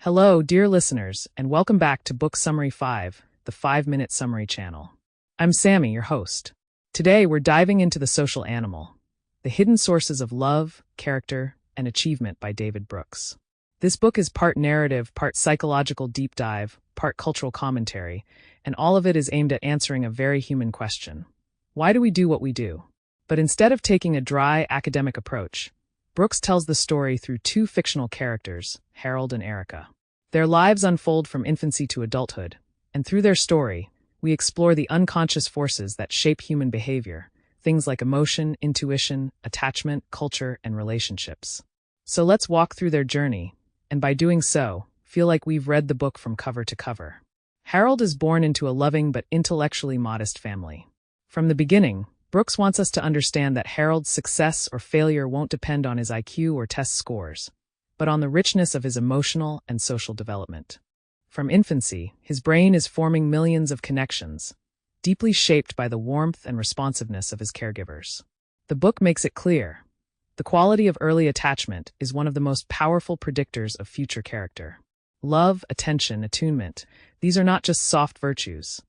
Hello, dear listeners, and welcome back to Book Summary 5, the 5-Minute Summary channel. I'm Sammy, your host. Today, we're diving into The Social Animal, The Hidden Sources of Love, Character, and Achievement by David Brooks. This book is part narrative, part psychological deep dive, part cultural commentary, and all of it is aimed at answering a very human question. Why do we do what we do? But instead of taking a dry, academic approach, Brooks tells the story through two fictional characters, Harold and Erica. Their lives unfold from infancy to adulthood, and through their story, we explore the unconscious forces that shape human behavior, things like emotion, intuition, attachment, culture, and relationships. So let's walk through their journey, and by doing so, feel like we've read the book from cover to cover. Harold is born into a loving but intellectually modest family. From the beginning, Brooks wants us to understand that Harold's success or failure won't depend on his IQ or test scores, but on the richness of his emotional and social development. From infancy, his brain is forming millions of connections, deeply shaped by the warmth and responsiveness of his caregivers. The book makes it clear. The quality of early attachment is one of the most powerful predictors of future character. Love, attention, attunement, these are not just soft virtues.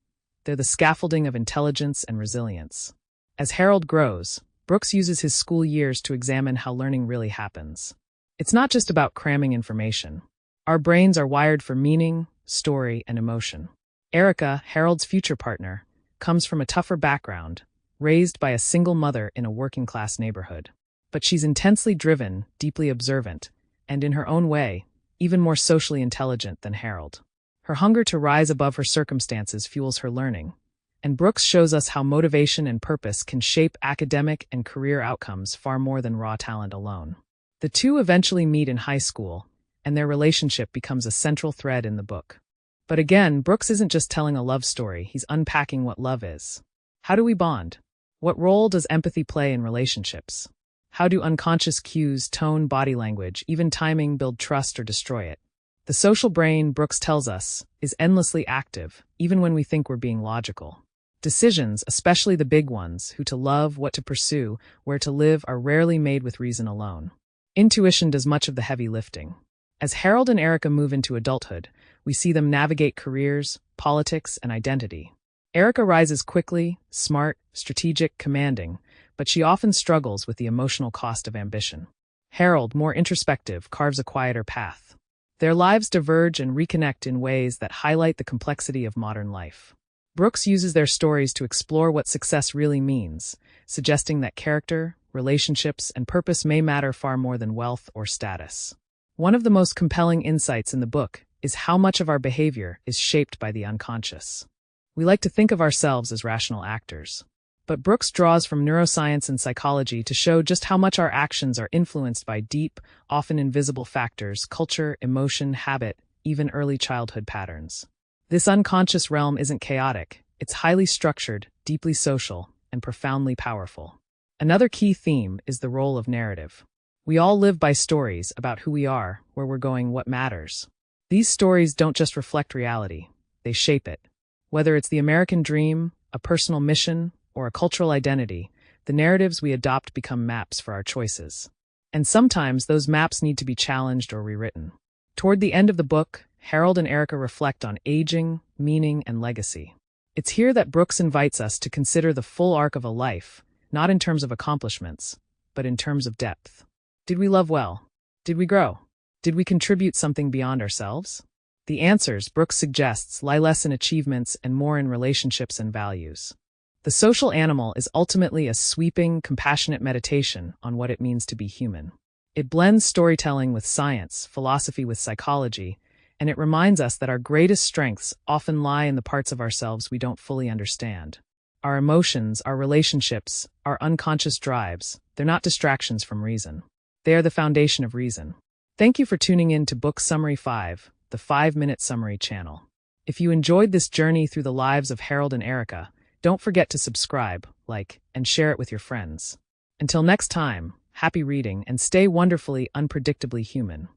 They're the scaffolding of intelligence and resilience. As Harold grows, Brooks uses his school years to examine how learning really happens. It's not just about cramming information. Our brains are wired for meaning, story, and emotion. Erica, Harold's future partner, comes from a tougher background, raised by a single mother in a working-class neighborhood. But she's intensely driven, deeply observant, and in her own way, even more socially intelligent than Harold. Her hunger to rise above her circumstances fuels her learning. And Brooks shows us how motivation and purpose can shape academic and career outcomes far more than raw talent alone. The two eventually meet in high school, and their relationship becomes a central thread in the book. But again, Brooks isn't just telling a love story, he's unpacking what love is. How do we bond? What role does empathy play in relationships? How do unconscious cues, tone, body language, even timing build trust or destroy it? The social brain, Brooks tells us, is endlessly active, even when we think we're being logical. Decisions, especially the big ones, who to love, what to pursue, where to live, are rarely made with reason alone. Intuition does much of the heavy lifting. As Harold and Erica move into adulthood, we see them navigate careers, politics, and identity. Erica rises quickly, smart, strategic, commanding, but she often struggles with the emotional cost of ambition. Harold, more introspective, carves a quieter path. Their lives diverge and reconnect in ways that highlight the complexity of modern life. Brooks uses their stories to explore what success really means, suggesting that character, relationships, and purpose may matter far more than wealth or status. One of the most compelling insights in the book is how much of our behavior is shaped by the unconscious. We like to think of ourselves as rational actors, but Brooks draws from neuroscience and psychology to show just how much our actions are influenced by deep, often invisible factors: culture, emotion, habit, even early childhood patterns. This unconscious realm isn't chaotic, it's highly structured, deeply social, and profoundly powerful. Another key theme is the role of narrative. We all live by stories about who we are, where we're going, what matters. These stories don't just reflect reality, they shape it. Whether it's the American dream, a personal mission, or a cultural identity, the narratives we adopt become maps for our choices. And sometimes those maps need to be challenged or rewritten. Toward the end of the book, Harold and Erica reflect on aging, meaning, and legacy. It's here that Brooks invites us to consider the full arc of a life, not in terms of accomplishments, but in terms of depth. Did we love well? Did we grow? Did we contribute something beyond ourselves? The answers, Brooks suggests, lie less in achievements and more in relationships and values. The Social Animal is ultimately a sweeping, compassionate meditation on what it means to be human. It blends storytelling with science, philosophy with psychology, and it reminds us that our greatest strengths often lie in the parts of ourselves we don't fully understand. Our emotions, our relationships, our unconscious drives, they're not distractions from reason. They are the foundation of reason. Thank you for tuning in to Book Summary 5, the 5-Minute Summary channel. If you enjoyed this journey through the lives of Harold and Erica, don't forget to subscribe, like, and share it with your friends. Until next time, happy reading and stay wonderfully, unpredictably human.